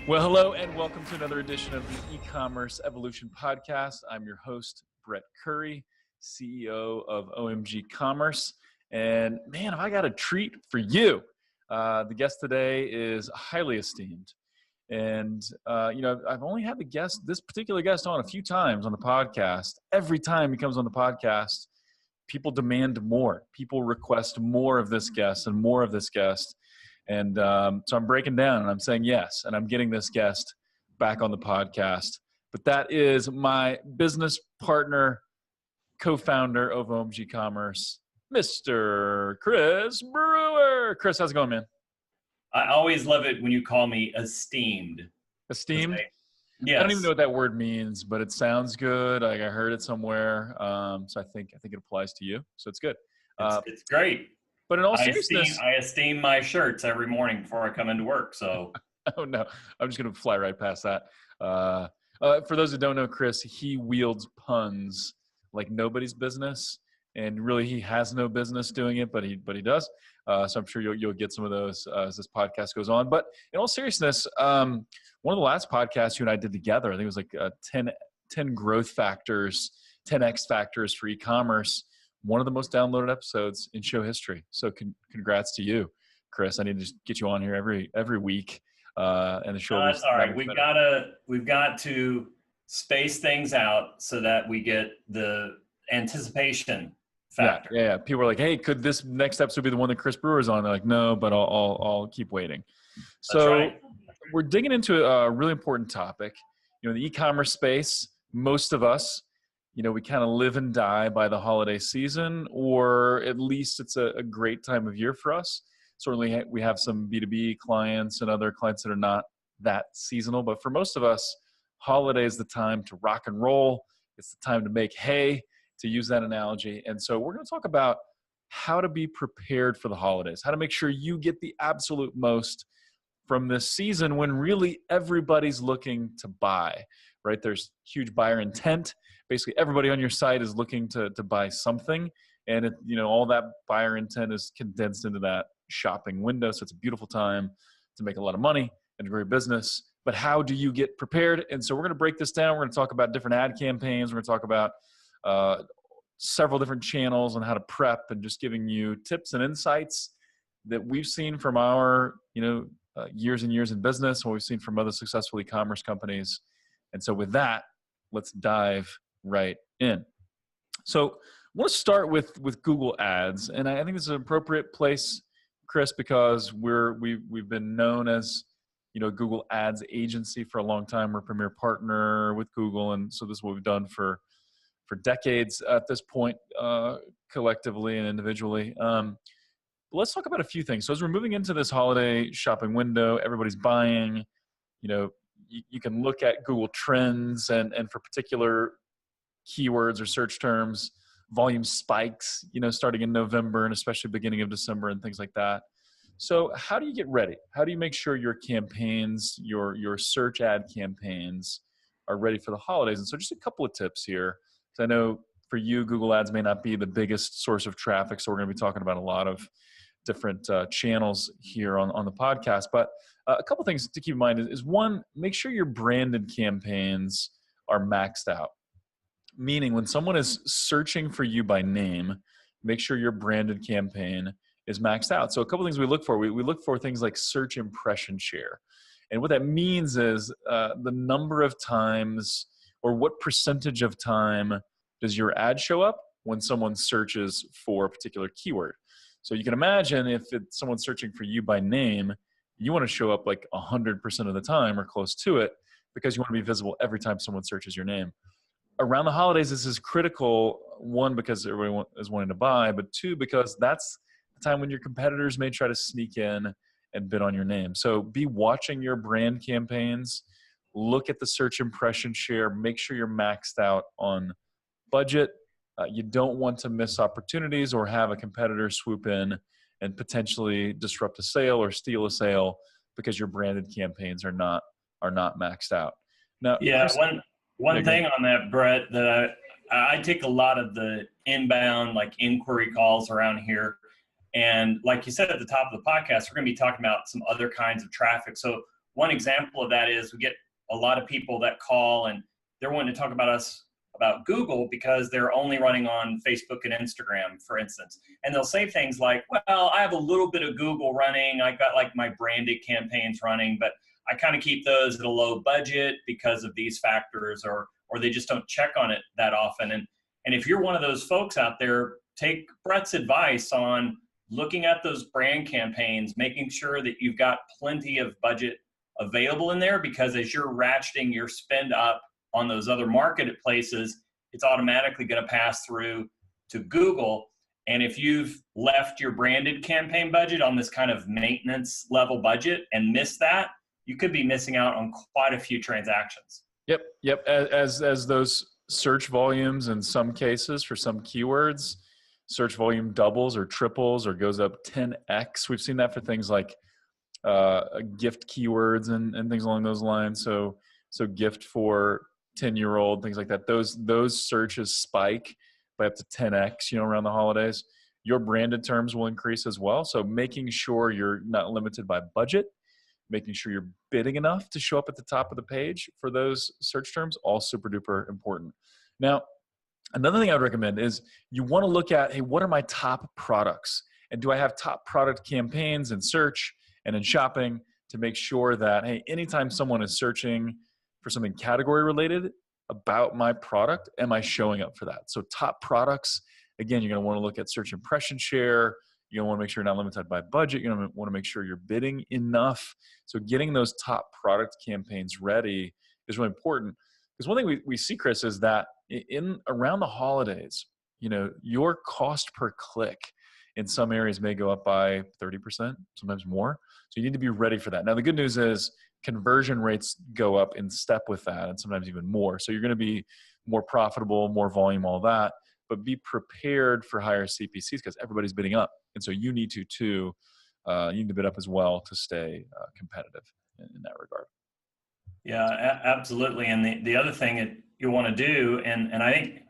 Well, hello and welcome to another edition of the eCommerce Evolution Podcast. I'm your host, Brett Curry, CEO of OMG Commerce. And man, have I got a treat for you. The guest today is highly esteemed. And, I've only had this particular guest on a few times on the podcast. Every time he comes on the podcast, people demand more. People request more of this guest and more of this guest. And so I'm breaking down and I'm saying yes, and I'm getting this guest back on the podcast. But that is my business partner, co-founder of OMG Commerce, Mr. Chris Brewer. Chris, how's it going, man? I always love it when you call me esteemed. Esteemed? Yes. I don't even know what that word means, but it sounds good. Like I heard it somewhere. So I think it applies to you. So it's good. It's great. But in all seriousness, I esteem my shirts every morning before I come into work. So, oh no, I'm just going to fly right past that. For those who don't know Chris, he wields puns like nobody's business, and really he has no business doing it, but he does. So I'm sure you'll get some of those as this podcast goes on. But in all seriousness, one of the last podcasts you and I did together, I think it was like 10 growth factors, 10 X factors for e-commerce. One of the most downloaded episodes in show history. So congrats to you, Chris. I need to just get you on here every week. And the show. That's all right. We've got to space things out so that we get the anticipation factor. Yeah. People are like, hey, could this next episode be the one that Chris Brewer is on? They're like, no, but I'll keep waiting. So right. We're digging into a really important topic. The e-commerce space, most of us, we kind of live and die by the holiday season, or at least it's a great time of year for us. Certainly we have some B2B clients and other clients that are not that seasonal, but for most of us, holiday is the time to rock and roll. It's the time to make hay, to use that analogy. And so we're going to talk about how to be prepared for the holidays, how to make sure you get the absolute most from this season when really everybody's looking to buy, right? There's huge buyer intent. Basically, everybody on your site is looking to buy something, and all that buyer intent is condensed into that shopping window. So it's a beautiful time to make a lot of money and to grow your business. But how do you get prepared? And so we're going to break this down. We're going to talk about different ad campaigns. We're going to talk about several different channels on how to prep, and just giving you tips and insights that we've seen from our years and years in business, what we've seen from other successful e-commerce companies. And so with that, let's dive right in. So I want to start with Google Ads, and I think this is an appropriate place, Chris, because we've been known as Google Ads agency for a long time. We're a premier partner with Google, and so this is what we've done for decades at this point, collectively and individually. But let's talk about a few things. So as we're moving into this holiday shopping window, everybody's buying. You can look at Google Trends, and for particular keywords or search terms, volume spikes, starting in November and especially beginning of December and things like that. So how do you get ready? How do you make sure your campaigns, your search ad campaigns are ready for the holidays? And so just a couple of tips here, because I know for you, Google Ads may not be the biggest source of traffic. So we're going to be talking about a lot of different channels here on the podcast. But a couple things to keep in mind is one, make sure your branded campaigns are maxed out. Meaning when someone is searching for you by name, make sure your branded campaign is maxed out. So a couple things we look for. We look for things like search impression share. And what that means is the number of times, or what percentage of time does your ad show up when someone searches for a particular keyword. So you can imagine if it's someone searching for you by name, you want to show up like 100% of the time or close to it, because you want to be visible every time someone searches your name. Around the holidays, this is critical, one, because everyone is wanting to buy, but two, because that's the time when your competitors may try to sneak in and bid on your name. So be watching your brand campaigns, look at the search impression share, make sure you're maxed out on budget. You don't want to miss opportunities or have a competitor swoop in and potentially disrupt a sale or steal a sale because your branded campaigns are not maxed out. Now, yeah, Chris, one thing on that, Brett, that I take a lot of the inbound inquiry calls around here, and like you said at the top of the podcast, we're going to be talking about some other kinds of traffic. So one example of that is we get a lot of people that call and they're wanting to talk about Google because they're only running on Facebook and Instagram, for instance. And they'll say things like, well, I have a little bit of Google running. I got like my branded campaigns running, but I kind of keep those at a low budget because of these factors, or they just don't check on it that often. And if you're one of those folks out there, take Brett's advice on looking at those brand campaigns, making sure that you've got plenty of budget available in there, because as you're ratcheting your spend up on those other marketplaces, it's automatically going to pass through to Google. And if you've left your branded campaign budget on this kind of maintenance level budget and missed that, you could be missing out on quite a few transactions. Yep. As those search volumes in some cases for some keywords, search volume doubles or triples or goes up 10x. We've seen that for things like gift keywords and things along those lines. So gift for 10-year-old, things like that. Those searches spike by up to 10x, around the holidays. Your branded terms will increase as well. So making sure you're not limited by budget, making sure you're bidding enough to show up at the top of the page for those search terms, all super duper important. Now, another thing I would recommend is you want to look at, hey, what are my top products? And do I have top product campaigns in search and in shopping to make sure that, hey, anytime someone is searching for something category related about my product, am I showing up for that? So top products, again, you're going to want to look at search impression share. You're going to want to make sure you're not limited by budget. You're going to want to make sure you're bidding enough. So getting those top product campaigns ready is really important. Because one thing we see, Chris, is that around the holidays, your cost per click in some areas may go up by 30%, sometimes more. So you need to be ready for that. Now, the good news is conversion rates go up in step with that, and sometimes even more. So you're going to be more profitable, more volume, all that, but be prepared for higher CPCs because everybody's bidding up. And so you need to too. You need to bid up as well to stay competitive in that regard. Yeah, absolutely. And the other thing that you want to do, and I think,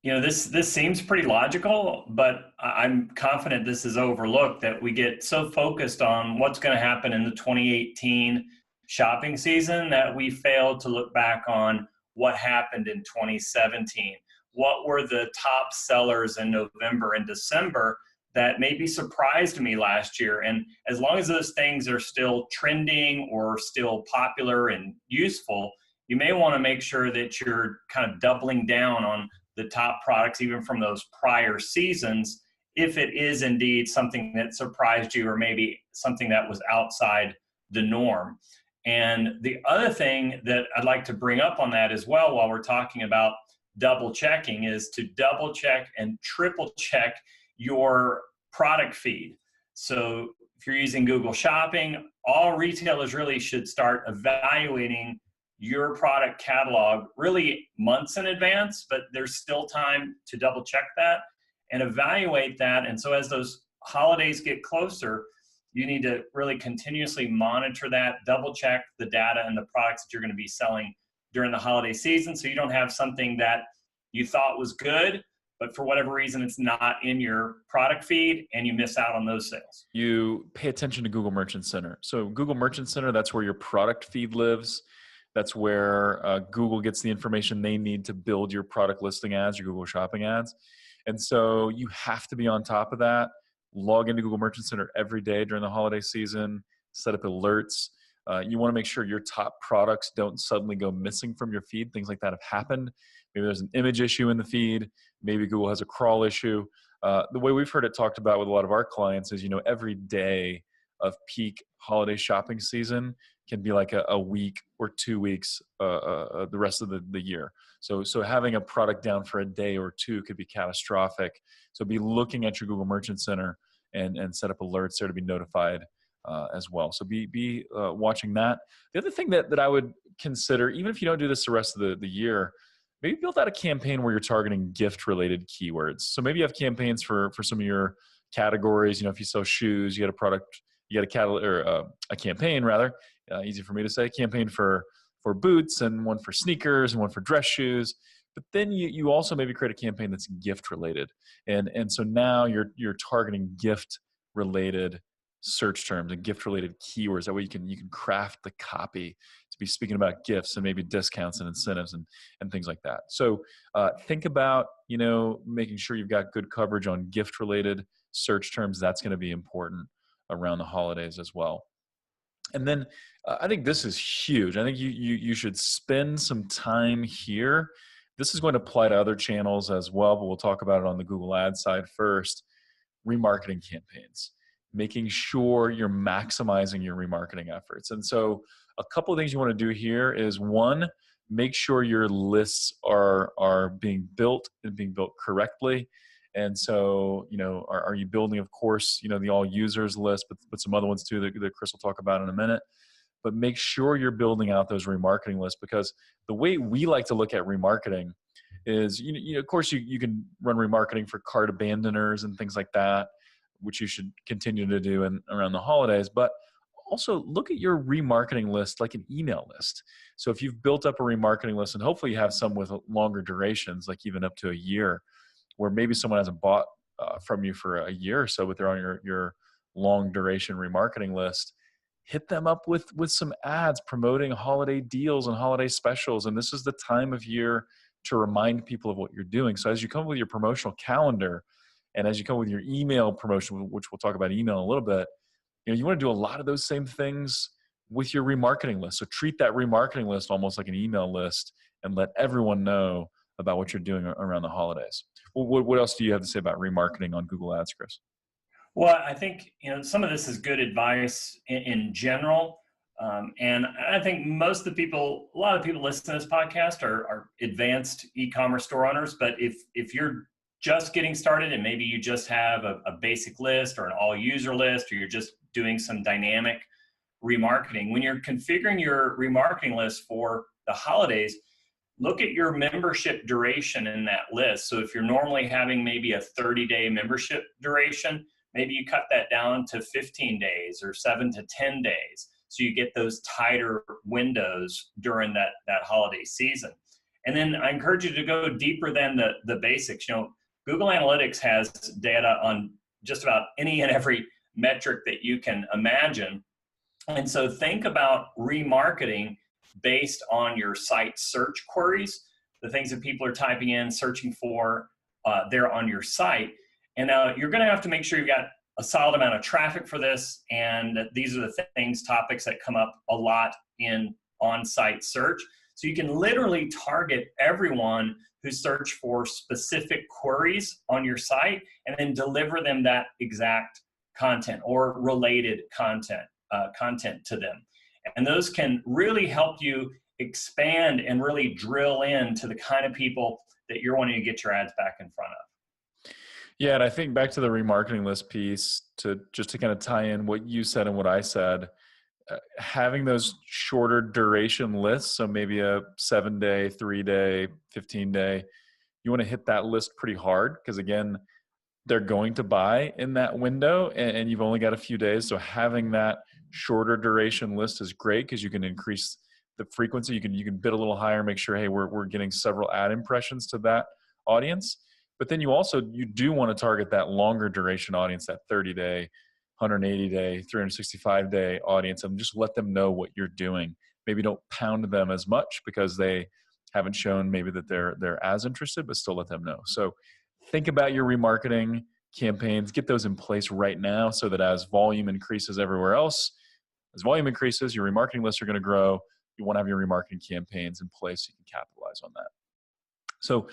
this seems pretty logical, but I'm confident this is overlooked, that we get so focused on what's going to happen in the 2018 shopping season that we failed to look back on what happened in 2017. What were the top sellers in November and December that maybe surprised me last year? And as long as those things are still trending or still popular and useful, you may want to make sure that you're kind of doubling down on the top products, even from those prior seasons, if it is indeed something that surprised you or maybe something that was outside the norm. And the other thing that I'd like to bring up on that as well, while we're talking about double checking, is to double check and triple check your product feed. So if you're using Google Shopping, all retailers really should start evaluating your product catalog really months in advance, but there's still time to double check that and evaluate that. And so as those holidays get closer, you need to really continuously monitor that, double check the data and the products that you're going to be selling during the holiday season, so you don't have something that you thought was good, but for whatever reason, it's not in your product feed and you miss out on those sales. You pay attention to Google Merchant Center. So Google Merchant Center, that's where your product feed lives. That's where Google gets the information they need to build your product listing ads, your Google Shopping ads. And so you have to be on top of that. Log into Google Merchant Center every day during the holiday season, set up alerts. You want to make sure your top products don't suddenly go missing from your feed. Things like that have happened. Maybe there's an image issue in the feed. Maybe Google has a crawl issue. The way we've heard it talked about with a lot of our clients is, every day of peak holiday shopping season can be like a week or 2 weeks the rest of the year. So having a product down for a day or two could be catastrophic. So be looking at your Google Merchant Center and set up alerts there to be notified as well. So be watching that. The other thing that I would consider, even if you don't do this the rest of the year, maybe build out a campaign where you're targeting gift-related keywords. So maybe you have campaigns for some of your categories. If you sell shoes, you got a product, you got a campaign rather. Easy for me to say, campaign for boots and one for sneakers and one for dress shoes. But then you also maybe create a campaign that's gift related. And so now you're targeting gift related search terms and gift related keywords. That way you can craft the copy to be speaking about gifts and maybe discounts and incentives and things like that. So think about, making sure you've got good coverage on gift related search terms. That's going to be important around the holidays as well. And then I think this is huge. I think you should spend some time here. This is going to apply to other channels as well, but we'll talk about it on the Google Ads side first. Remarketing campaigns, making sure you're maximizing your remarketing efforts. And so a couple of things you want to do here is, one, make sure your lists are being built and being built correctly. And so, are you building, of course, the all users list, but some other ones too that Chris will talk about in a minute. But make sure you're building out those remarketing lists, because the way we like to look at remarketing is, of course, you can run remarketing for cart abandoners and things like that, which you should continue to do around the holidays. But also look at your remarketing list like an email list. So if you've built up a remarketing list, and hopefully you have some with longer durations, like even up to a year, where maybe someone hasn't bought from you for a year or so, but they're on your long duration remarketing list, hit them up with some ads promoting holiday deals and holiday specials. And this is the time of year to remind people of what you're doing. So as you come up with your promotional calendar, and as you come up with your email promotion, which we'll talk about email in a little bit, you want to do a lot of those same things with your remarketing list. So treat that remarketing list almost like an email list, and let everyone know about what you're doing around the holidays. Well, what else do you have to say about remarketing on Google Ads, Chris? Well, I think, some of this is good advice in general. And I think a lot of people listening to this podcast are advanced e-commerce store owners. But if you're just getting started and maybe you just have a basic list or an all user list, or you're just doing some dynamic remarketing, when you're configuring your remarketing list for the holidays, look at your membership duration in that list. So if you're normally having maybe a 30-day membership duration, maybe you cut that down to 15 days or 7 to 10 days. So you get those tighter windows during that holiday season. And then I encourage you to go deeper than the basics. Google Analytics has data on just about any and every metric that you can imagine. And so think about remarketing based on your site search queries, the things that people are typing in, searching for there on your site. And now you're going to have to make sure you've got a solid amount of traffic for this. And these are the topics that come up a lot in on-site search. So you can literally target everyone who search for specific queries on your site, and then deliver them that exact content or related content to them. And those can really help you expand and really drill into the kind of people that you're wanting to get your ads back in front of. Yeah, and I think back to the remarketing list piece, to kind of tie in what you said and what I said, having those shorter duration lists, so maybe a 7-day, 3-day, 15-day, you want to hit that list pretty hard, because again, they're going to buy in that window, and you've only got a few days. So having that shorter duration list is great, because you can increase the frequency. You can bid a little higher, make sure, hey, we're getting several ad impressions to that audience. But then you do want to target that longer duration audience, that 30-day, 180-day, 365-day audience, and just let them know what you're doing. Maybe don't pound them as much because they haven't shown maybe that they're as interested, but still let them know. So think about your remarketing campaigns, get those in place right now, so that as volume increases everywhere else, as volume increases, your remarketing lists are going to grow. You want to have your remarketing campaigns in place so you can capitalize on that. So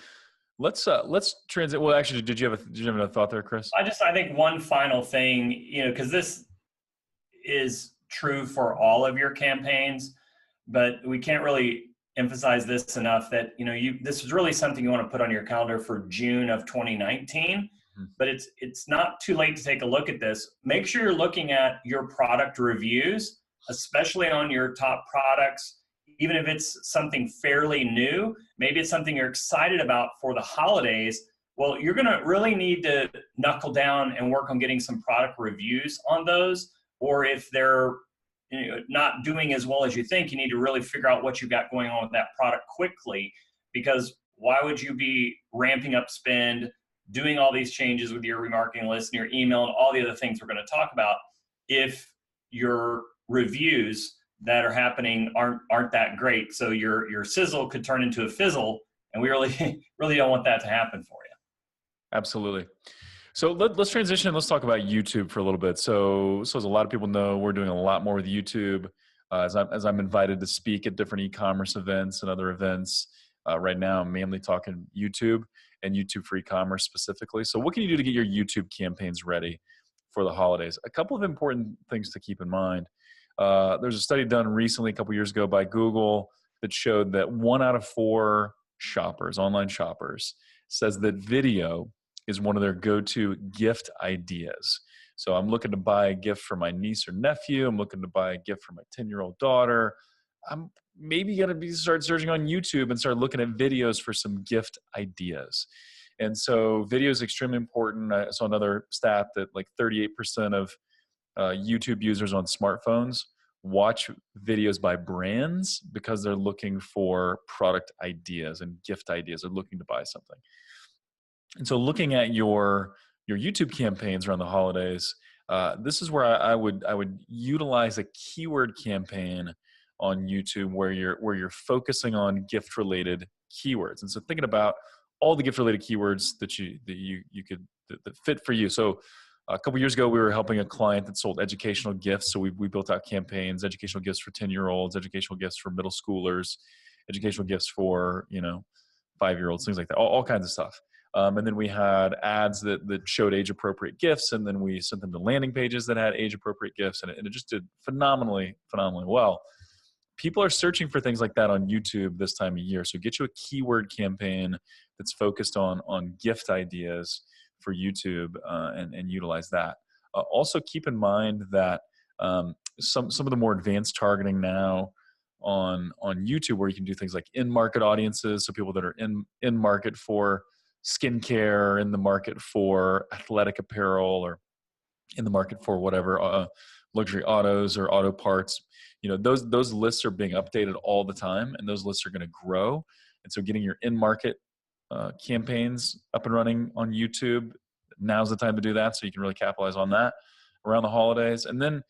let's transit. Well, actually, did you have another thought there, Chris? I think one final thing, because this is true for all of your campaigns, but we can't really emphasize this enough, that this is really something you want to put on your calendar for June of 2019. But it's not too late to take a look at this. Make sure you're looking at your product reviews, especially on your top products. Even if it's something fairly new, maybe it's something you're excited about for the holidays, well, you're going to really need to knuckle down and work on getting some product reviews on those. Or if they're not doing as well as you think, you need to really figure out what you've got going on with that product quickly, because why would you be ramping up spend, doing all these changes with your remarketing list and your email and all the other things we're going to talk about, if your reviews that are happening aren't that great. So your sizzle could turn into a fizzle, and we really really don't want that to happen for you. Absolutely. So let's transition. Let's talk about YouTube for a little bit. So as a lot of people know, we're doing a lot more with YouTube. As I'm invited to speak at different e-commerce events and other events. Right now, I'm mainly talking YouTube and YouTube for e-commerce specifically. So what can you do to get your YouTube campaigns ready for the holidays? A couple of important things to keep in mind. There's a study done recently, a couple years ago, by Google that showed that 1 out of 4 shoppers, online shoppers, says that video is one of their go-to gift ideas. So I'm looking to buy a gift for my niece or nephew. I'm looking to buy a gift for my 10-year-old daughter. I'm maybe going to start searching on YouTube and start looking at videos for some gift ideas. And so video is extremely important. I saw another stat that like 38% of YouTube users on smartphones watch videos by brands because they're looking for product ideas and gift ideas. They're looking to buy something. And so looking at your YouTube campaigns around the holidays, this is where I would utilize a keyword campaign on YouTube where you're focusing on gift related keywords. And so thinking about all the gift related keywords that you could that fit for you. So a couple years ago, we were helping a client that sold educational gifts. So we built out campaigns, educational gifts for 10-year-olds, educational gifts for middle schoolers, educational gifts for 5-year-olds, things like that, all kinds of stuff. And then we had ads that showed age-appropriate gifts, and then we sent them to landing pages that had age-appropriate gifts, and it just did phenomenally well. People are searching for things like that on YouTube this time of year, so get you a keyword campaign that's focused on gift ideas for YouTube, and utilize that. Also, keep in mind that some of the more advanced targeting now on YouTube, where you can do things like in-market audiences, so people that are in market for skincare, in the market for athletic apparel, or in the market for whatever luxury autos or auto parts. Those lists are being updated all the time, and those lists are going to grow. And so getting your in-market campaigns up and running on YouTube, now's the time to do that, so you can really capitalize on that around the holidays. And then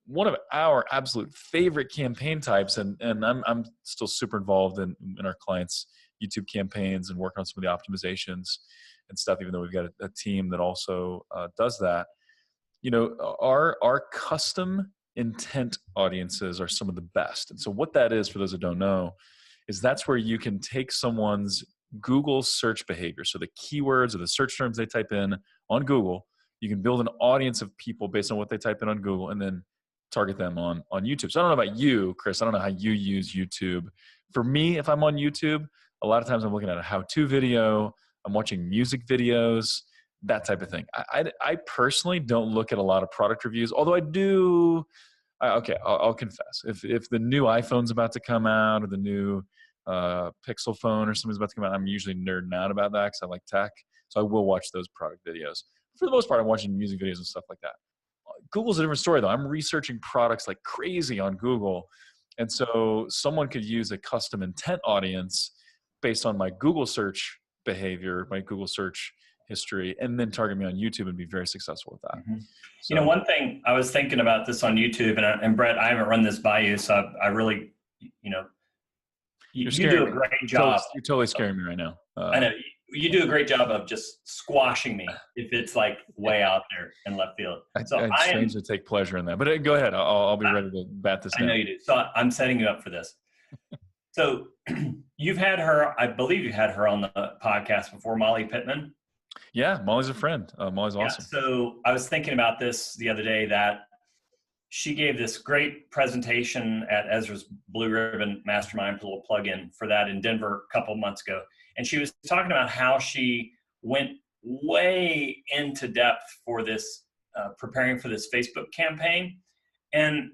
one of our absolute favorite campaign types, and I'm still super involved in our clients' YouTube campaigns and working on some of the optimizations and stuff, even though we've got a team that also does that. Our custom intent audiences are some of the best. And so what that is, for those that don't know, is that's where you can take someone's Google search behavior. So the keywords or the search terms they type in on Google, you can build an audience of people based on what they type in on Google, and then target them on YouTube. So I don't know about you, Chris. I don't know how you use YouTube. For me, if I'm on YouTube, a lot of times I'm looking at a how-to video. I'm watching music videos, that type of thing. I personally don't look at a lot of product reviews, although I do. I'll confess. If the new iPhone's about to come out, or the new Pixel phone or something's about to come out, I'm usually nerding out about that because I like tech. So I will watch those product videos. For the most part, I'm watching music videos and stuff like that. Google's a different story, though. I'm researching products like crazy on Google. And so someone could use a custom intent audience based on my Google search behavior, my Google search history, and then target me on YouTube and be very successessful with that. Mm-hmm. So, one thing I was thinking about this on YouTube, and Brett, I haven't run this by you, so I really, you do a great job. You're totally scaring me right now. I know you do a great job of just squashing me if it's like way out there in left field. So I strangely take pleasure in that. But go ahead. I'll be ready to bat this down. I know you do. So I'm setting you up for this. So you've had her, I believe you had her on the podcast before, Molly Pittman. Yeah, Molly's a friend. Molly's awesome. So I was thinking about this the other day, that she gave this great presentation at Ezra's Blue Ribbon Mastermind, put a little plug in for that in Denver a couple of months ago. And she was talking about how she went way into depth for this, preparing for this Facebook campaign. And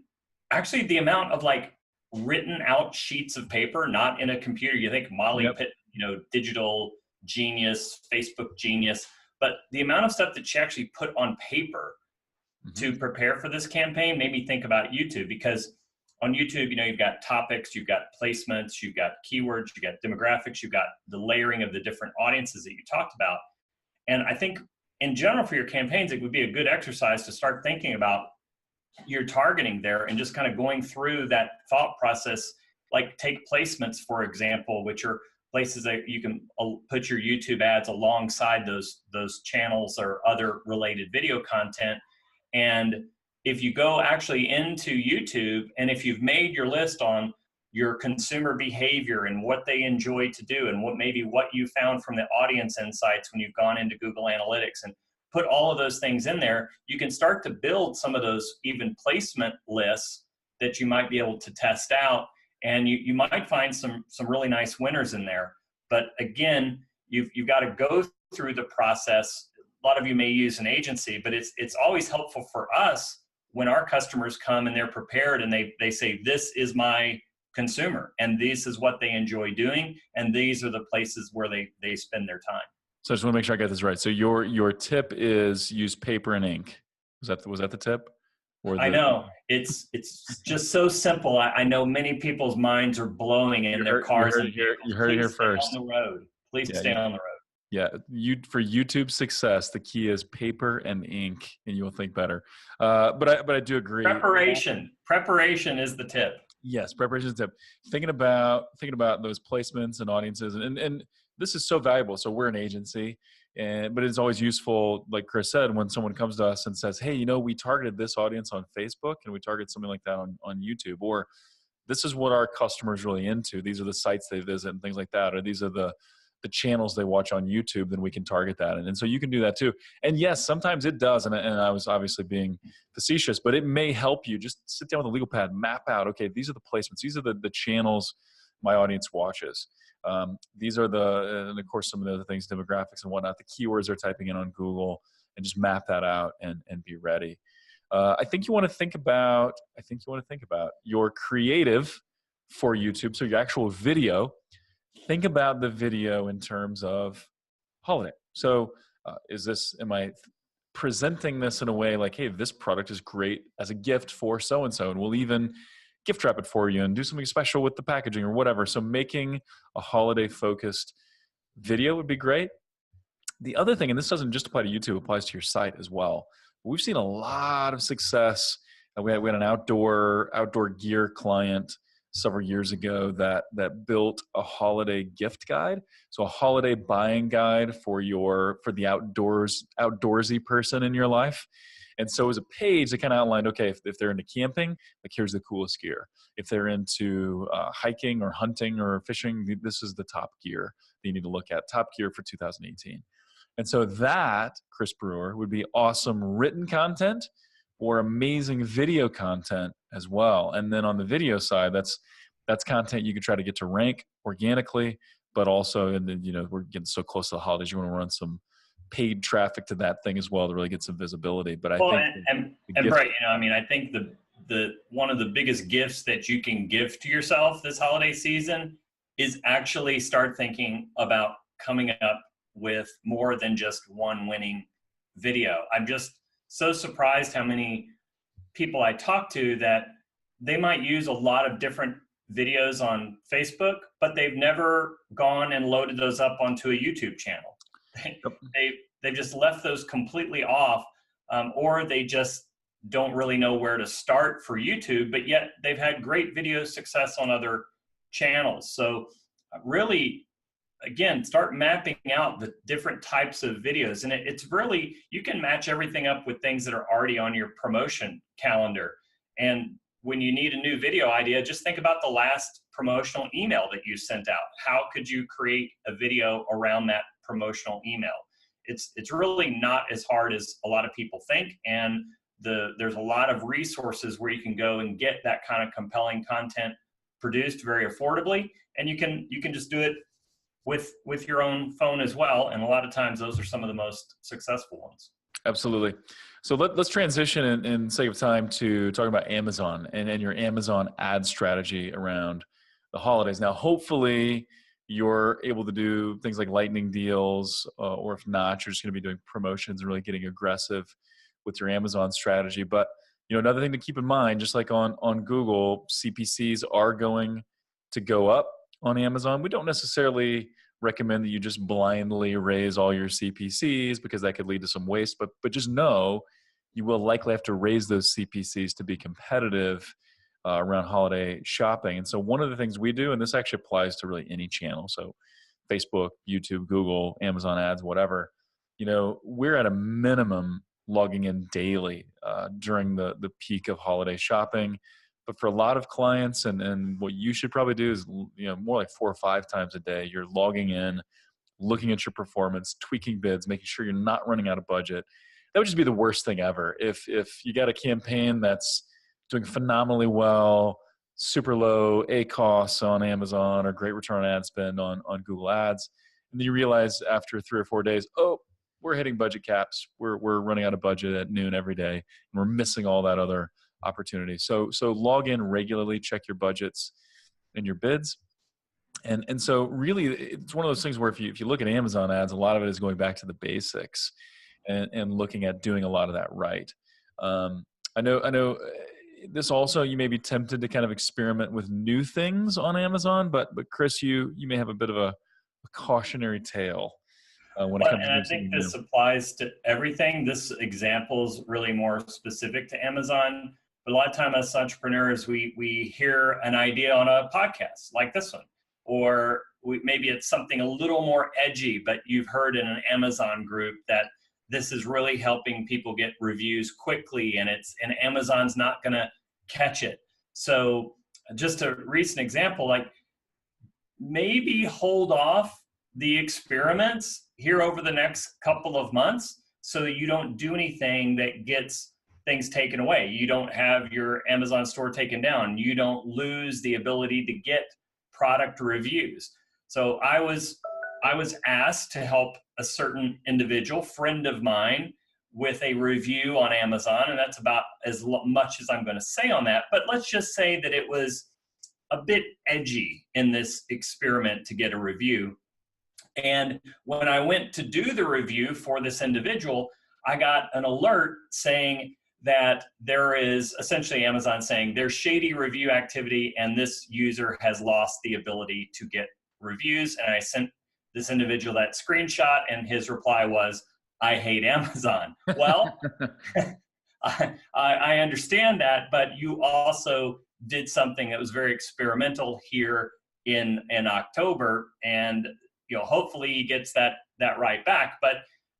actually the amount of like written out sheets of paper, not in a computer, you think Molly Pitt, digital genius, Facebook genius, but the amount of stuff that she actually put on paper to prepare for this campaign made me think about YouTube, because on YouTube, you've got topics, you've got placements, you've got keywords, you've got demographics, you've got the layering of the different audiences that you talked about. And I think in general for your campaigns, it would be a good exercise to start thinking about you're targeting there, and just kind of going through that thought process. Like take placements, for example, which are places that you can put your YouTube ads alongside those channels or other related video content. And if you go actually into YouTube, and if you've made your list on your consumer behavior and what they enjoy to do, and what you found from the audience insights when you've gone into Google Analytics, and put all of those things in there, you can start to build some of those even placement lists that you might be able to test out. And you might find some really nice winners in there. But again, you've got to go through the process. A lot of you may use an agency, but it's always helpful for us when our customers come and they're prepared and they say, this is my consumer and this is what they enjoy doing, and these are the places where they spend their time. So I just want to make sure I got this right. So your tip is use paper and ink. Was that the tip? I know it's just so simple. I know many people's minds are blowing in their cars. You heard it here first. Stay on the road. Please stay on the road. Yeah, for YouTube success, the key is paper and ink, and you will think better. But I do agree. Preparation is the tip. Yes, preparation is the tip. Thinking about those placements and audiences, and this is so valuable. So we're an agency. But it's always useful, like Chris said, when someone comes to us and says, hey, we targeted this audience on Facebook and we target something like that on YouTube, or this is what our customers really into. These are the sites they visit and things like that, or these are the channels they watch on YouTube, then we can target that. And so you can do that too. And yes, sometimes it does. And I was obviously being facetious, but it may help you just sit down with a legal pad, map out, okay, these are the placements. These are the channels my audience watches. These are and of course, some of the other things, demographics and whatnot, the keywords they're typing in on Google, and just map that out and be ready. I think you want to think about your creative for YouTube. So your actual video, think about the video in terms of holiday. So am I presenting this in a way like, hey, this product is great as a gift for so-and-so, and we'll even gift wrap it for you and do something special with the packaging or whatever. So making a holiday focused video would be great. The other thing, and this doesn't just apply to YouTube, it applies to your site as well. We've seen a lot of success. We had an outdoor gear client several years ago that built a holiday gift guide. So a holiday buying guide for the outdoorsy person in your life. And so it was a page that kind of outlined, okay, if they're into camping, like here's the coolest gear. If they're into hiking or hunting or fishing, this is the top gear that you need to look at, top gear for 2018. And so that, Chris Brewer, would be awesome written content or amazing video content as well. And then on the video side, that's content you could try to get to rank organically, but also, and then, we're getting so close to the holidays, you want to run some paid traffic to that thing as well to really get some visibility. But I think Brett, I think the one of the biggest gifts that you can give to yourself this holiday season is actually start thinking about coming up with more than just one winning video. I'm just so surprised how many people I talk to that they might use a lot of different videos on Facebook, but they've never gone and loaded those up onto a YouTube channel. They've just left those completely off, or they just don't really know where to start for YouTube, but yet they've had great video success on other channels. So really, again, start mapping out the different types of videos. And it's really, you can match everything up with things that are already on your promotion calendar. And when you need a new video idea, just think about the last promotional email that you sent out. How could you create a video around that promotional email? It's really not as hard as a lot of people think. And there's a lot of resources where you can go and get that kind of compelling content produced very affordably. And you can just do it with your own phone as well. And a lot of times those are some of the most successful ones. Absolutely. So let's transition in sake of time to talking about Amazon and your Amazon ad strategy around the holidays. Now, hopefully you're able to do things like lightning deals, or if not, you're just going to be doing promotions and really getting aggressive with your Amazon strategy. But another thing to keep in mind, just like on Google, CPCs are going to go up on Amazon. We don't necessarily recommend that you just blindly raise all your CPCs because that could lead to some waste, but just know you will likely have to raise those CPCs to be competitive around holiday shopping. And so one of the things we do, and this actually applies to really any channel, so Facebook, YouTube, Google, Amazon ads, whatever, we're at a minimum logging in daily during the peak of holiday shopping. But for a lot of clients, and what you should probably do is, more like 4 or 5 times a day, you're logging in, looking at your performance, tweaking bids, making sure you're not running out of budget. That would just be the worst thing ever. If you got a campaign that's doing phenomenally well, super low ACoS on Amazon or great return on ad spend on Google Ads, and then you realize after 3 or 4 days, oh, we're hitting budget caps. We're running out of budget at noon every day, and we're missing all that other opportunity. So log in regularly, check your budgets and your bids. And so really it's one of those things where if you look at Amazon ads, a lot of it is going back to the basics and looking at doing a lot of that right. I know this also, you may be tempted to kind of experiment with new things on Amazon, but Chris, you may have a bit of a cautionary tale when it comes to and I doing think something this new. applies to everything. This example is really more specific to Amazon. But a lot of time as entrepreneurs, we hear an idea on a podcast like this one, or maybe it's something a little more edgy, but you've heard in an Amazon group that this is really helping people get reviews quickly, and Amazon's not going to catch it. So just a recent example, like maybe hold off the experiments here over the next couple of months so that you don't do anything that gets things taken away. You don't have your Amazon store taken down. You don't lose the ability to get product reviews. So I was asked to help a certain individual, friend of mine, with a review on Amazon, and that's about as much as I'm going to say on that. But let's just say that it was a bit edgy in this experiment to get a review. And when I went to do the review for this individual, I got an alert saying that there is essentially Amazon saying there's shady review activity and this user has lost the ability to get reviews. And I sent this individual that screenshot, and his reply was, I hate Amazon. Well, I understand that, but you also did something that was very experimental here in October, and hopefully he gets that right back. But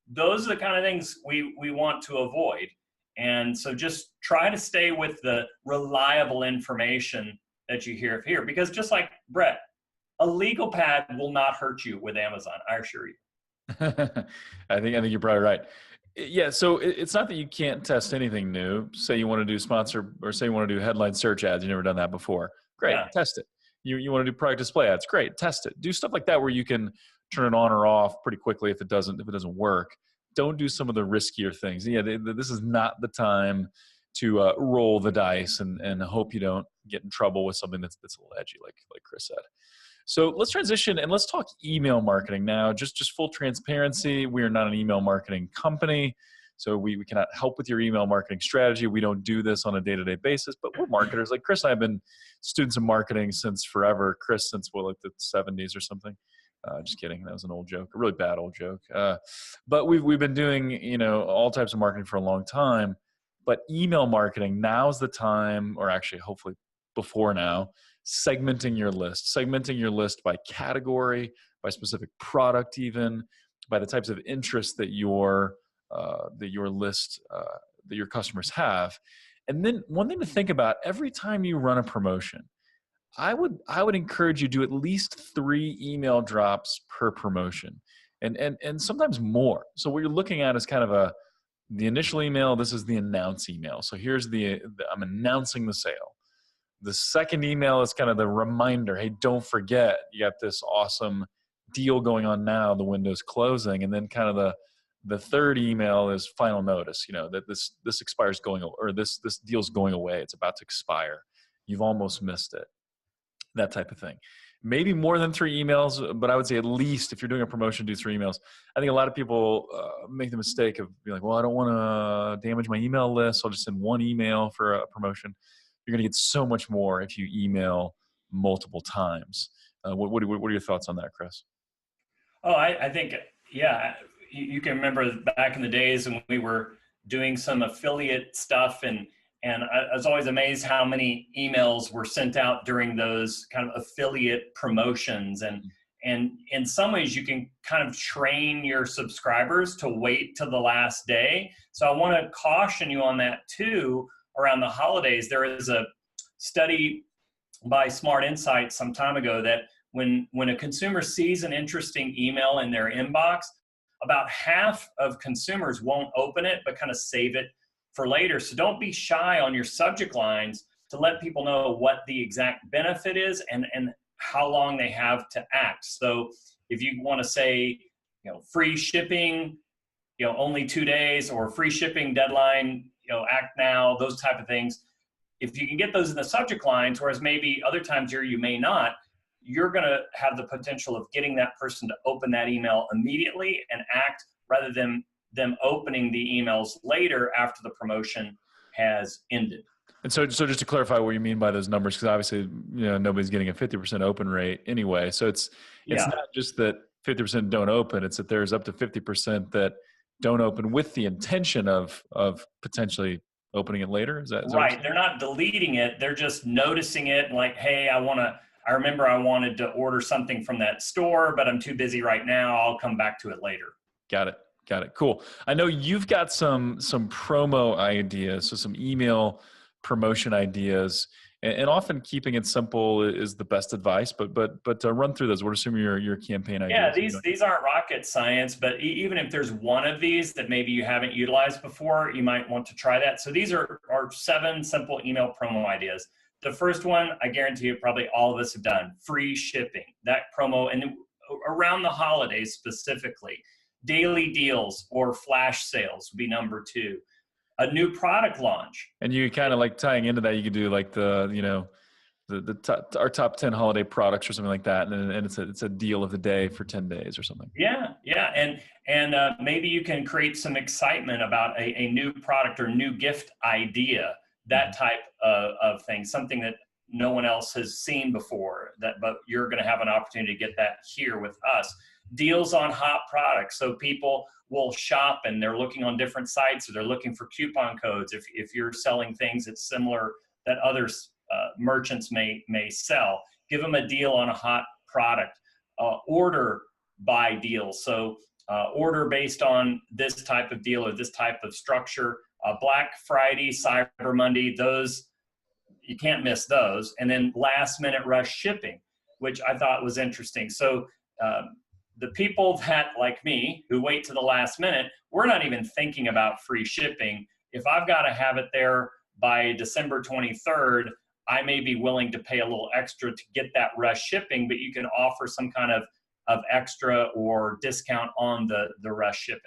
those are the kind of things we want to avoid. And so just try to stay with the reliable information that you hear here, because just like Brett, a legal pad will not hurt you with Amazon, I assure you. I think you're probably right. Yeah, so it's not that you can't test anything new. Say you want to do sponsor, or say you want to do headline search ads. You've never done that before. Great, yeah. Test it. You want to do product display ads. Great, test it. Do stuff like that where you can turn it on or off pretty quickly if it doesn't work. Don't do some of the riskier things. Yeah, this is not the time to roll the dice and hope you don't get in trouble with something that's a little edgy, like Chris said. So let's transition and let's talk email marketing now. Just full transparency, we are not an email marketing company, so we cannot help with your email marketing strategy. We don't do this on a day-to-day basis, but we're marketers. Like Chris and I have been students of marketing since forever. Chris, since like the 70s or something. Just kidding. That was an old joke, a really bad old joke. But we've been doing all types of marketing for a long time. But email marketing, now's the time, or actually hopefully before now, segmenting your list by category, by specific product, even by the types of interest that your list that your customers have. And then one thing to think about every time you run a promotion, I would encourage you to do at least 3 email drops per promotion, and sometimes more. So what you're looking at is kind of the initial email. This is the announce email. So here's I'm announcing the sale. The second email is kind of the reminder. Hey, don't forget, you got this awesome deal going on now. The window's closing. And then kind of the third email is final notice, that this expires or this deal's going away. It's about to expire. You've almost missed it. That type of thing. Maybe more than 3 emails, but I would say at least if you're doing a promotion, do 3 emails. I think a lot of people make the mistake of being like, well, I don't want to damage my email list, so I'll just send 1 email for a promotion. You're going to get so much more if you email multiple times. What are your thoughts on that, Chris? Oh, I think, yeah, you can remember back in the days when we were doing some affiliate stuff, and I was always amazed how many emails were sent out during those kind of affiliate promotions. And in some ways, you can kind of train your subscribers to wait till the last day. So I want to caution you on that too. Around the holidays, there is a study by Smart Insight some time ago that when a consumer sees an interesting email in their inbox, about half of consumers won't open it, but kind of save it for later. So don't be shy on your subject lines to let people know what the exact benefit is and how long they have to act. So if you want to say, free shipping, only 2 days, or free shipping deadline, act now, those type of things. If you can get those in the subject lines, whereas maybe other times you may not, you're going to have the potential of getting that person to open that email immediately and act, rather than them opening the emails later after the promotion has ended. And so just to clarify what you mean by those numbers, because obviously, nobody's getting a 50% open rate anyway. So it's not just that 50% don't open, it's that there's up to 50% that don't open with the intention of potentially opening it later. Is that right? They're not deleting it. They're just noticing it, like, hey, I remember I wanted to order something from that store, but I'm too busy right now. I'll come back to it later. Got it. Cool. I know you've got some promo ideas, so some email promotion ideas, and often keeping it simple is the best advice. But to run through those, what are some of your campaign ideas? Yeah, these aren't rocket science, but even if there's one of these that maybe you haven't utilized before, you might want to try that. So these are 7 simple email promo ideas. The first one, I guarantee you, probably all of us have done: free shipping. That promo, and around the holidays specifically, daily deals or flash sales would be number 2. A new product launch. And you kind of like tying into that, you could do like our top 10 holiday products or something like that, and it's a deal of the day for 10 days or something. Yeah, and maybe you can create some excitement about a new product or new gift idea. That type of thing, something that no one else has seen before, but you're going to have an opportunity to get that here with us. Deals on hot products. So people will shop and they're looking on different sites, or they're looking for coupon codes. If you're selling things that's similar that other merchants may sell, give them a deal on a hot product. Order by deal. So order based on this type of deal or this type of structure. Black Friday, Cyber Monday, those, you can't miss those. And then last minute rush shipping, which I thought was interesting. So the people that, like me, who wait to the last minute, we're not even thinking about free shipping. If I've got to have it there by December 23rd, I may be willing to pay a little extra to get that rush shipping, but you can offer some kind of extra or discount on the rush shipping.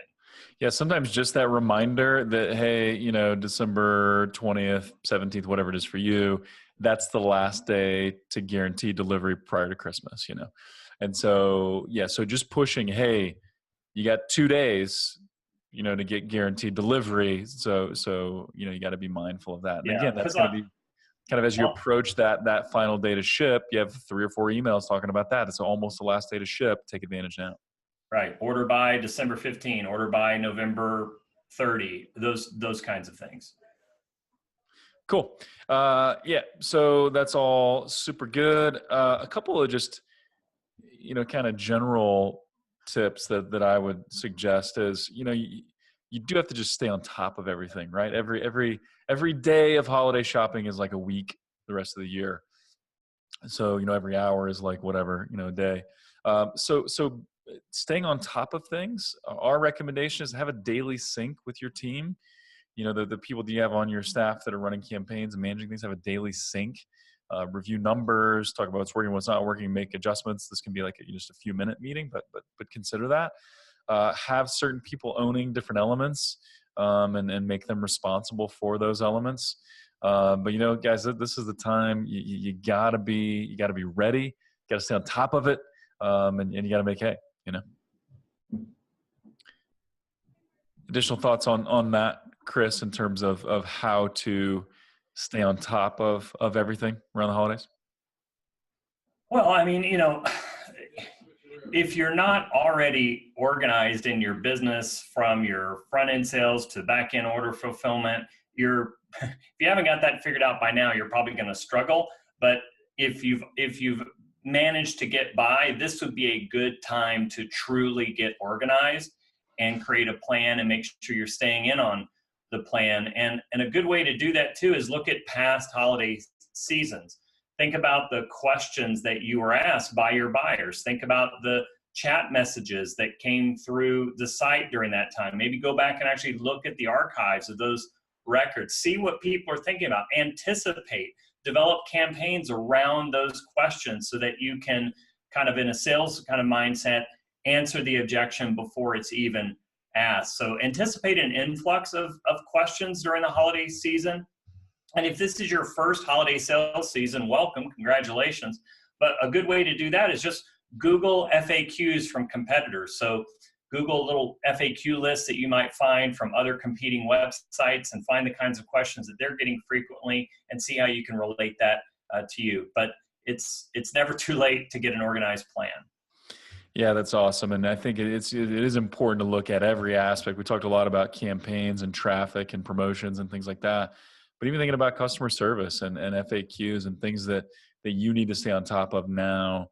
Yeah, sometimes just that reminder that, hey, December 20th, 17th, whatever it is for you, that's the last day to guarantee delivery prior to Christmas, And so, so just pushing, hey, you got 2 days, to get guaranteed delivery. So you got to be mindful of that. And again, that's going to be kind of as you approach that final day to ship, you have 3 or 4 emails talking about that. It's almost the last day to ship. Take advantage now. Right. Order by December 15, order by November 30, those kinds of things. Cool. So that's all super good. A couple of just, kind of general tips that I would suggest is, you do have to just stay on top of everything, right? Every day of holiday shopping is like a week the rest of the year. So, every hour is like whatever, a day. So staying on top of things, our recommendation is have a daily sync with your team. The people that you have on your staff that are running campaigns and managing things, have a daily sync, review numbers, talk about what's working, what's not working, make adjustments. This can be like just a few minute meeting, but consider that. Have certain people owning different elements, and make them responsible for those elements. But guys, this is the time you gotta be ready, you gotta stay on top of it, and you gotta make hay. Additional thoughts on that, Chris, in terms of how to stay on top of everything around the holidays? Well, I mean, if you're not already organized in your business, from your front end sales to back end order fulfillment, if you haven't got that figured out by now, you're probably going to struggle. But if you've managed to get by, this would be a good time to truly get organized and create a plan and make sure you're staying in on the plan. And a good way to do that too is look at past holiday seasons. Think about the questions that you were asked by your buyers. Think about the chat messages that came through the site during that time. Maybe go back and actually look at the archives of those records. See what people are thinking about. Anticipate. Develop campaigns around those questions so that you can kind of, in a sales kind of mindset, answer the objection before it's even asked. So anticipate an influx of questions during the holiday season. And if this is your first holiday sales season, welcome, congratulations. But a good way to do that is just Google FAQs from competitors. So Google little FAQ lists that you might find from other competing websites and find the kinds of questions that they're getting frequently and see how you can relate that to you. But it's never too late to get an organized plan. Yeah, that's awesome. And I think it is important to look at every aspect. We talked a lot about campaigns and traffic and promotions and things like that. But even thinking about customer service and FAQs and things that you need to stay on top of now,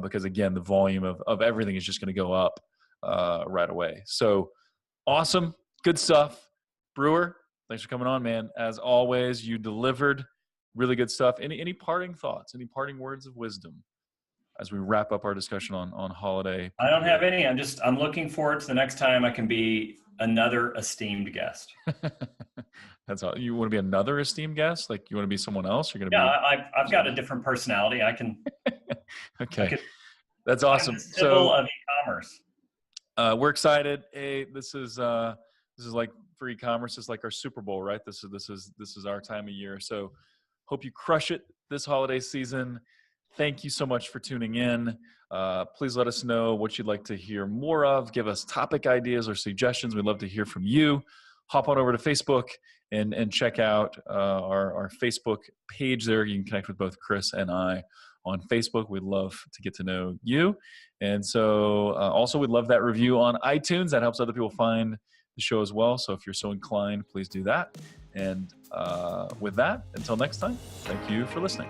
because again, the volume of everything is just going to go up right away. So awesome. Good stuff. Brewer, thanks for coming on, man. As always, you delivered really good stuff. Any parting thoughts, any parting words of wisdom as we wrap up our discussion on holiday? I don't have any. I'm looking forward to the next time I can be another esteemed guest. That's all. You want to be another esteemed guest? Like you want to be someone else? You're going to be. I've got a different personality. I can. Okay. That's awesome. I'm the symbol of e-commerce. We're excited. Hey, this is like for e-commerce. It's like our Super Bowl, right? This is our time of year. So hope you crush it this holiday season. Thank you so much for tuning in. Please let us know what you'd like to hear more of. Give us topic ideas or suggestions. We'd love to hear from you. Hop on over to Facebook and check out our Facebook page there. You can connect with both Chris and I on Facebook. We'd love to get to know you. And so also we'd love that review on iTunes. That helps other people find the show as well. So if you're so inclined, please do that. And with that, until next time, thank you for listening.